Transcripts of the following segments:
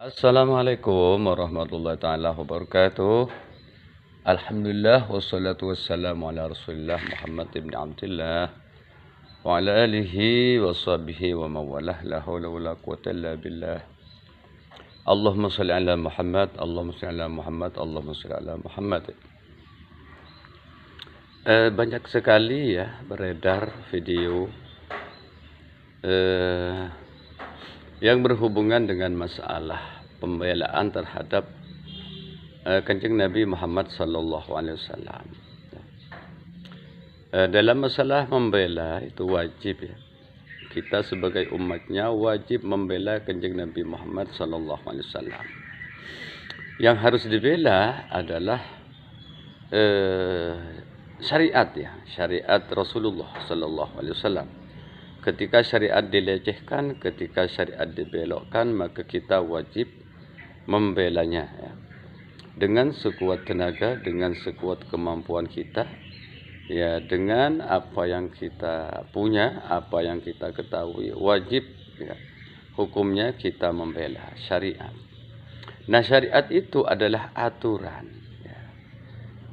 Assalamualaikum warahmatullahi taala wabarakatuh. Alhamdulillah wassalatu wassalamu ala Rasulillah Muhammad ibn Abdullah wa ala alihi wa sahbihi wa mawalah la haula wala quwwata illa billah. Allahumma shalli ala Muhammad, Allahumma shalli ala Muhammad, Allahumma shalli ala Muhammad. Banyak sekali ya beredar video yang berhubungan dengan masalah pembelaan terhadap Kanjeng Nabi Muhammad sallallahu alaihi wasallam. Dalam masalah membela itu wajib ya. Kita sebagai umatnya wajib membela Kanjeng Nabi Muhammad sallallahu alaihi wasallam. Yang harus dibela adalah syariat ya, syariat Rasulullah sallallahu alaihi wasallam. Ketika syariat dilecehkan, ketika syariat dibelokkan, maka kita wajib membelanya ya. Dengan sekuat tenaga, dengan sekuat kemampuan kita, ya, dengan apa yang kita punya, apa yang kita ketahui, wajib ya, hukumnya kita membela syariat. Nah, syariat itu adalah aturan ya.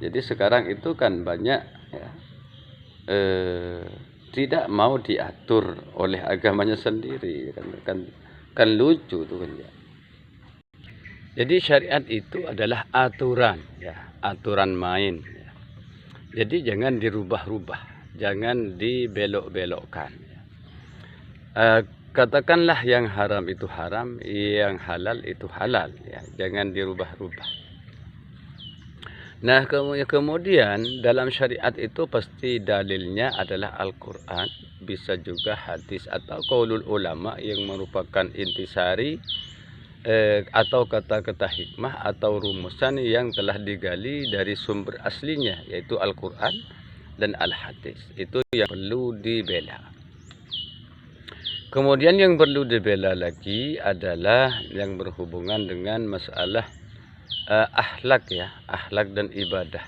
Jadi sekarang itu kan banyak ya, tidak mau diatur oleh agamanya sendiri kan lucu tuh kan ya. Jadi syariat itu adalah aturan ya, aturan main ya. Jadi jangan dirubah-rubah, jangan dibelok-belokkan ya. Katakanlah yang haram itu haram, yang halal itu halal ya, jangan dirubah-rubah. Nah, kemudian dalam syariat itu pasti dalilnya adalah Al-Quran, bisa juga hadis atau qaulul ulama yang merupakan intisari atau kata-kata hikmah atau rumusan yang telah digali dari sumber aslinya, yaitu Al-Quran dan Al-Hadis. Itu yang perlu dibela. Kemudian yang perlu dibela lagi adalah yang berhubungan dengan masalah akhlak ya, akhlak dan ibadah.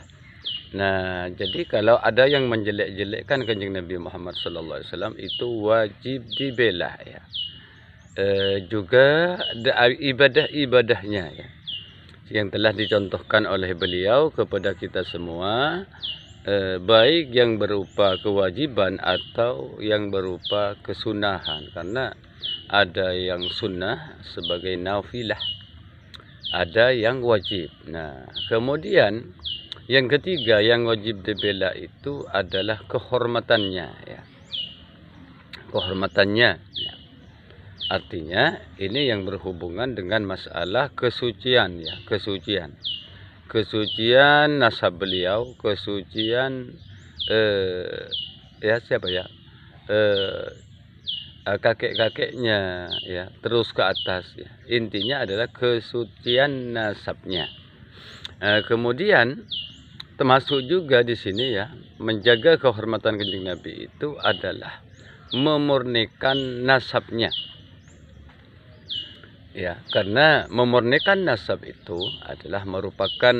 Nah, jadi kalau ada yang menjelek-jelekkan Kanjeng Nabi Muhammad sallallahu alaihi wasallam itu wajib dibela ya. Juga ibadah-ibadahnya ya, yang telah dicontohkan oleh beliau kepada kita semua, baik yang berupa kewajiban atau yang berupa kesunahan, karena ada yang sunnah sebagai nafilah, ada yang wajib. Nah, kemudian yang ketiga yang wajib dibela itu adalah kehormatannya ya. Kehormatannya ya. Artinya ini yang berhubungan dengan masalah kesucian ya, kesucian. Kesucian nasab beliau, kesucian ya siapa ya? Kakek-kakeknya ya, terus ke atas ya. Intinya adalah kesucian nasabnya. Kemudian termasuk juga di sini ya, menjaga kehormatan Kanjeng Nabi itu adalah memurnikan nasabnya. Ya, karena memurnikan nasab itu adalah merupakan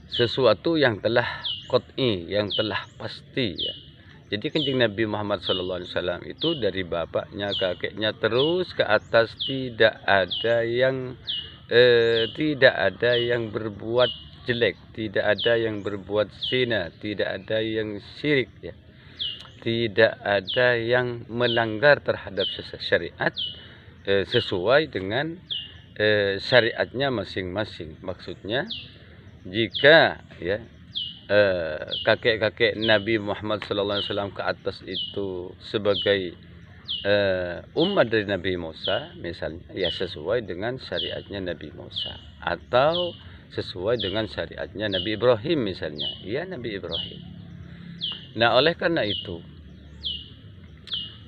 sesuatu yang telah qat'i, yang telah pasti ya. Jadi Kanjeng Nabi Muhammad SAW itu dari bapaknya, kakeknya terus ke atas tidak ada yang berbuat jelek, tidak ada yang berbuat zina, tidak ada yang syirik ya. Tidak ada yang melanggar terhadap syariat sesuai dengan syariatnya masing-masing. Maksudnya jika ya kakek-kakek Nabi Muhammad SAW ke atas itu sebagai umat dari Nabi Musa misalnya, ya sesuai dengan syariatnya Nabi Musa, atau sesuai dengan syariatnya Nabi Ibrahim misalnya, ya Nabi Ibrahim. Nah, oleh karena itu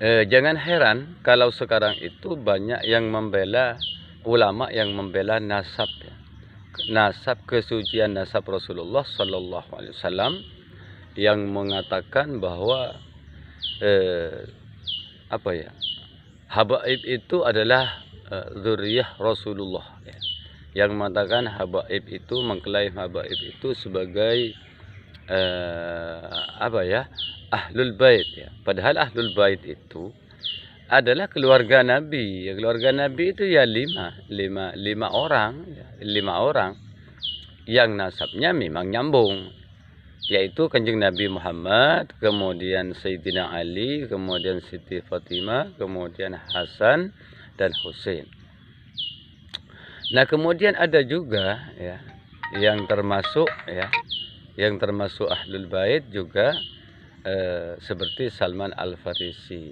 jangan heran kalau sekarang itu banyak yang membela, ulama yang membela nasab ya. Nasab, kesucian nasab Rasulullah sallallahu alaihi wasallam, yang mengatakan bahwa habaib itu adalah dzurriyyah Rasulullah ya. Yang mengatakan habaib itu, mengklaim habaib itu sebagai ahlul bait ya. Padahal ahlul bait itu adalah keluarga Nabi. Keluarga Nabi itu ya lima orang, yang nasabnya memang nyambung, yaitu Kanjeng Nabi Muhammad, kemudian Sayyidina Ali, kemudian Siti Fatimah, kemudian Hasan dan Husain. Nah, kemudian ada juga ya yang termasuk Ahlul Bait juga seperti Salman Al-Farisi,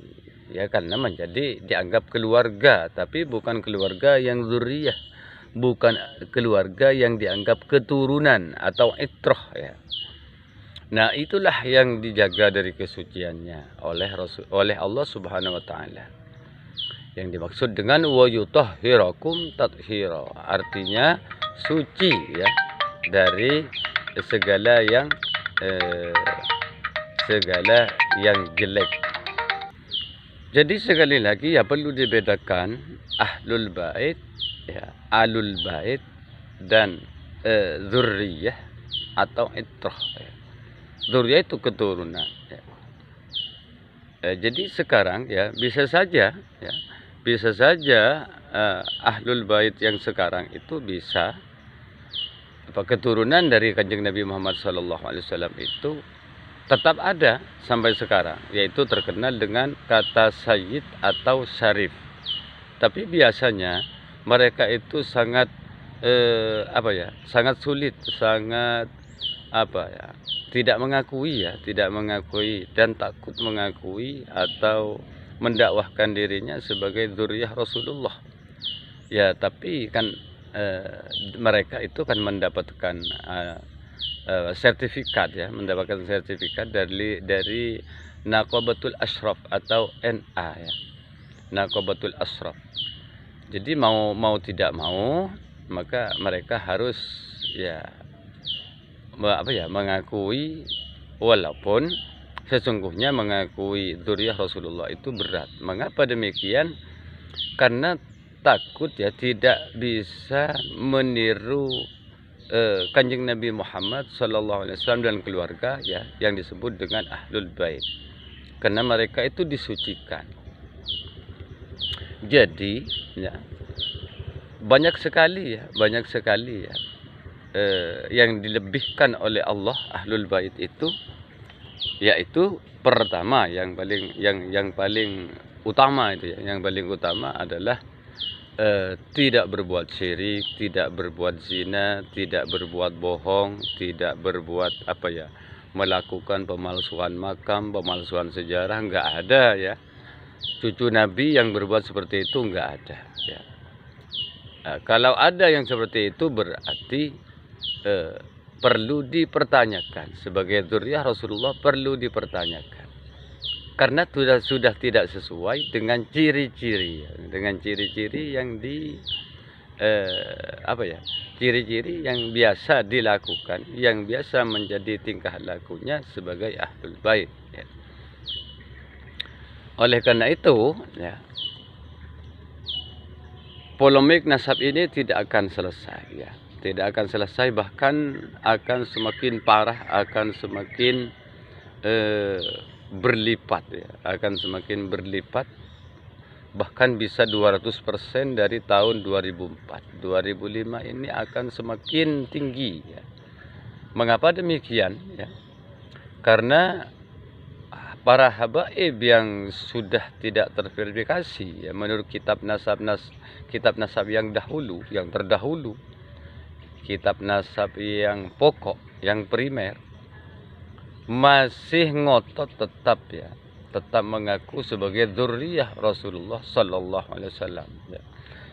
ya, karena menjadi dianggap keluarga, tapi bukan keluarga yang dzurriyyah, bukan keluarga yang dianggap keturunan atau itrah, ya. Nah, itulah yang dijaga dari kesuciannya oleh Allah Subhanahu wa taala. Yang dimaksud dengan wa yutahhirakum tathira, artinya suci, ya, dari segala yang jelek. Jadi sekali lagi ya perlu dibedakan Ahlul Bait, ya, Alul Bait dan dzurriyyah atau itrah, ya. Dzurriyyah itu keturunan, ya. Jadi sekarang ya bisa saja Ahlul Bait yang sekarang itu bisa keturunan dari Kanjeng Nabi Muhammad SAW itu tetap ada sampai sekarang, yaitu terkenal dengan kata Sayyid atau Syarif. Tapi biasanya mereka itu sangat sangat sulit, tidak mengakui dan takut mengakui atau mendakwahkan dirinya sebagai dzurriyyah Rasulullah. Ya, tapi kan mereka itu kan mendapatkan sertifikat, ya, dari Naqabatul Ashraf atau NA, ya, Naqabatul Ashraf. Jadi mau tidak mau maka mereka harus mengakui, walaupun sesungguhnya mengakui dzurriyyah Rasulullah itu berat. Mengapa demikian? Karena takut, ya, tidak bisa meniru Kanjeng Nabi Muhammad SAW dan keluarga, ya, yang disebut dengan Ahlul Bait, karena mereka itu disucikan. Jadi ya banyak sekali yang dilebihkan oleh Allah Ahlul Bait itu, yaitu pertama yang paling utama itu, ya, yang paling utama adalah tidak berbuat syirik, tidak berbuat zina, tidak berbuat bohong, tidak berbuat melakukan pemalsuan makam, pemalsuan sejarah, enggak ada, ya. Cucu Nabi yang berbuat seperti itu enggak ada, ya. Kalau ada yang seperti itu berarti perlu dipertanyakan, sebagai dzurriyyah Rasulullah perlu dipertanyakan. Karena sudah tidak sesuai dengan ciri-ciri yang ciri-ciri yang biasa dilakukan, yang biasa menjadi tingkah lakunya sebagai Ahlul Bait, ya. Oleh karena itu, ya, polemik nasab ini tidak akan selesai, ya. Tidak akan selesai, bahkan akan semakin parah, akan semakin berlipat, ya, akan semakin berlipat, bahkan bisa 200% dari tahun 2004. 2005 ini akan semakin tinggi, ya. Mengapa demikian, ya? Karena para habaib yang sudah tidak terverifikasi, ya, menurut kitab nasab yang terdahulu, kitab nasab yang pokok, yang primer, masih ngotot tetap mengaku sebagai dzurriyyah Rasulullah Sallallahu Alaihi Wasallam, ya.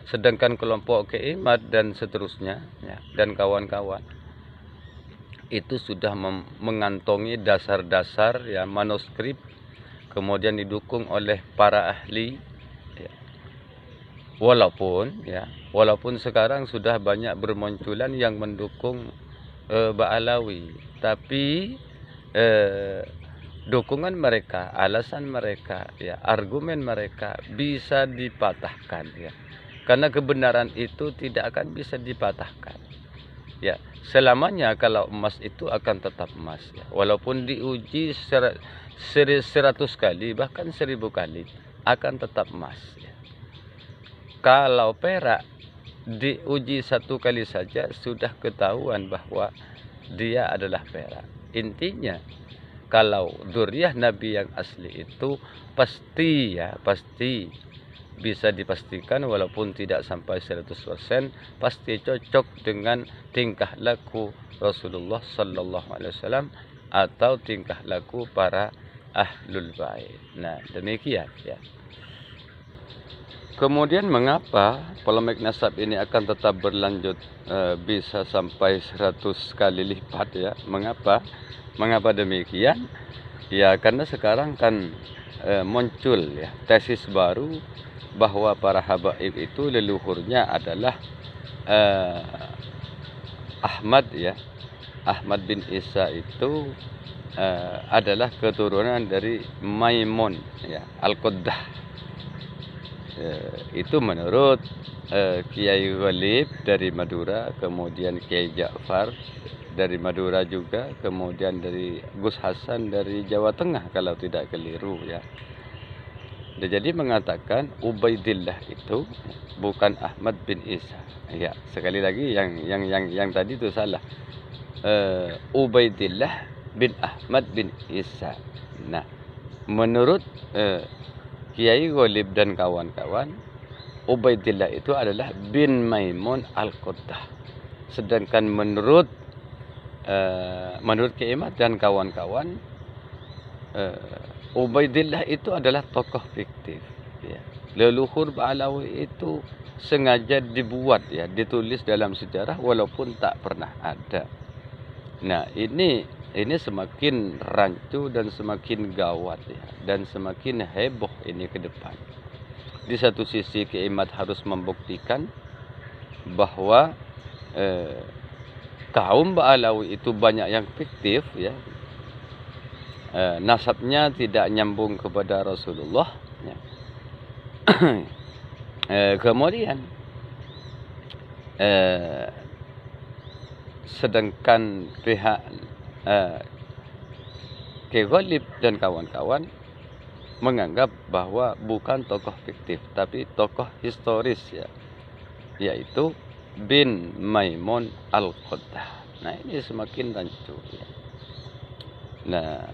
Sedangkan kelompok Ke'imat dan seterusnya, ya, dan kawan-kawan itu sudah mengantongi dasar-dasar, ya, manuskrip, kemudian didukung oleh para ahli, ya. Walaupun sekarang sudah banyak bermunculan yang mendukung Ba'alawi, tapi dukungan mereka, alasan mereka, ya, argumen mereka bisa dipatahkan, ya. Karena kebenaran itu tidak akan bisa dipatahkan, ya. Selamanya kalau emas itu akan tetap emas, ya. Walaupun diuji 100 kali, bahkan 1000 kali, akan tetap emas. Ya. Kalau perak diuji satu kali saja sudah ketahuan bahwa dia adalah perak. Intinya kalau dzurriyyah Nabi yang asli itu pasti bisa dipastikan walaupun tidak sampai 100% pasti cocok dengan tingkah laku Rasulullah sallallahu alaihi wasallam atau tingkah laku para ahlul bait. Nah, demikian ya. Kemudian mengapa polemik nasab ini akan tetap berlanjut bisa sampai 100 kali lipat ya? Mengapa? Mengapa demikian? Ya karena sekarang kan muncul ya tesis baru bahwa para habaib itu leluhurnya adalah Ahmad ya. Ahmad bin Isa itu adalah keturunan dari Maimun ya, Al-Quddah. Itu menurut Kiai Ghalib dari Madura, kemudian Kiai Ja'far dari Madura juga, kemudian dari Gus Hasan dari Jawa Tengah kalau tidak keliru ya. Jadi mengatakan Ubaidillah itu bukan Ahmad bin Isa. Ya, sekali lagi yang tadi itu salah. Ubaidillah bin Ahmad bin Isa. Nah, menurut Kiai Ghalib dan kawan-kawan, Ubaidillah itu adalah bin Maimun Al-Quddah. Sedangkan menurut Kiai Ahmad dan kawan-kawan, Ubaidillah itu adalah tokoh fiktif. Ya. Leluhur Ba'alawi itu sengaja dibuat ya, ditulis dalam sejarah walaupun tak pernah ada. Nah, ini semakin rancu dan semakin gawat ya, dan semakin heboh ini ke depan. Di satu sisi Kiai Ahmad harus membuktikan bahwa kaum Ba'alawi itu banyak yang fiktif ya, nasabnya tidak nyambung kepada Rasulullah ya. Kemudian sedangkan pihak Kiai Ghalib dan kawan-kawan menganggap bahwa bukan tokoh fiktif tapi tokoh historis ya, yaitu bin Maimun Al-Quddah. Nah, ini semakin rancu ya. Nah,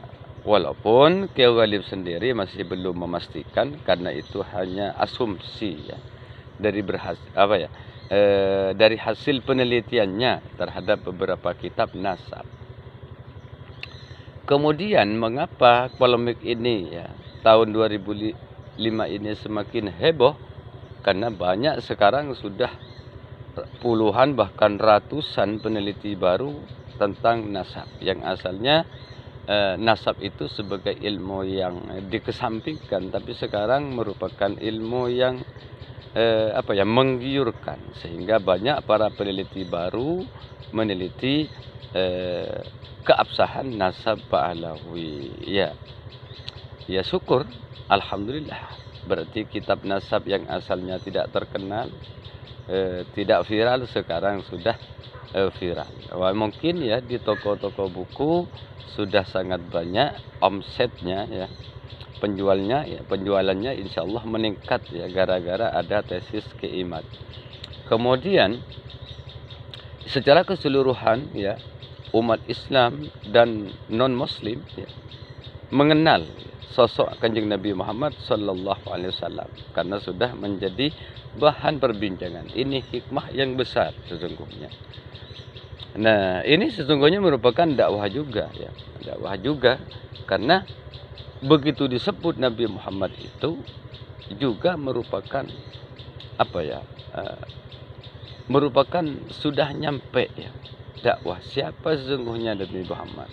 walaupun Kiai Ghalib sendiri masih belum memastikan karena itu hanya asumsi ya dari dari hasil penelitiannya terhadap beberapa kitab nasab. Kemudian mengapa polemik ini ya tahun 2005 ini semakin heboh? Karena banyak sekarang sudah puluhan bahkan ratusan peneliti baru tentang nasab yang asalnya nasab itu sebagai ilmu yang dikesampingkan, tapi sekarang merupakan ilmu yang menggiurkan, sehingga banyak para peneliti baru meneliti keabsahan nasab Ba'alawi ya. Ya syukur, alhamdulillah, berarti kitab nasab yang asalnya tidak terkenal, tidak viral, sekarang sudah viral. Wah, mungkin ya di toko-toko buku sudah sangat banyak omsetnya ya, penjualannya insya Allah meningkat ya gara-gara ada tesis Kiai Ahmad. Kemudian secara keseluruhan ya umat Islam dan non Muslim ya, mengenal sosok Kanjeng Nabi Muhammad sallallahu alaihi wasallam karena sudah menjadi bahan perbincangan. Ini hikmah yang besar sesungguhnya. Nah, ini sesungguhnya merupakan dakwah juga ya, dakwah juga karena begitu disebut Nabi Muhammad itu juga merupakan merupakan sudah nyampe ya dakwah siapa sesungguhnya Nabi Muhammad,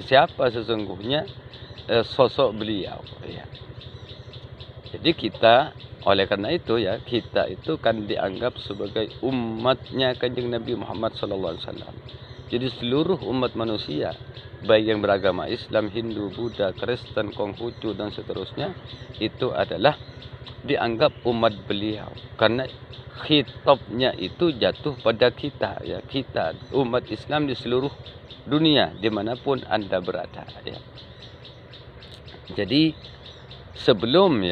siapa sesungguhnya sosok beliau ya. Jadi kita oleh karena itu ya, kita itu kan dianggap sebagai umatnya Kanjeng Nabi Muhammad sallallahu alaihi wasallam. Jadi seluruh umat manusia, baik yang beragama Islam, Hindu, Buddha, Kristen, Konghucu dan seterusnya, itu adalah dianggap umat beliau karena khitabnya itu jatuh pada kita ya, kita umat Islam di seluruh dunia dimanapun Anda berada ya. Jadi sebelum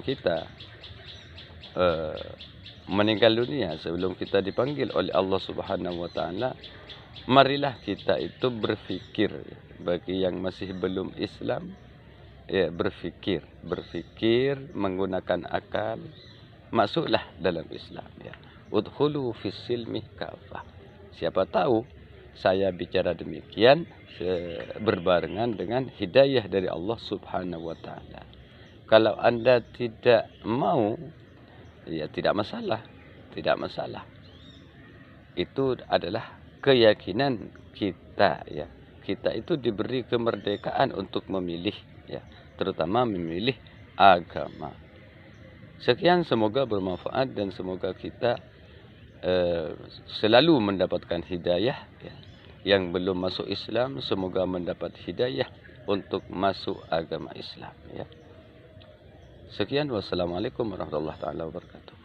kita meninggal dunia, sebelum kita dipanggil oleh Allah Subhanahu wa taala, marilah kita itu berfikir, bagi yang masih belum Islam, ya, berfikir menggunakan akal, masuklah dalam Islam, ya. Udkhulu fis silmi kafah. Siapa tahu saya bicara demikian berbarengan dengan hidayah dari Allah Subhanahu wa taala. Kalau Anda tidak mau, ya tidak masalah. Itu adalah keyakinan kita, ya. Kita itu diberi kemerdekaan untuk memilih, ya, terutama memilih agama. Sekian, semoga bermanfaat dan semoga kita selalu mendapatkan hidayah, ya. Yang belum masuk Islam semoga mendapat hidayah untuk masuk agama Islam, ya. Sekian, wassalamualaikum warahmatullahi wabarakatuh.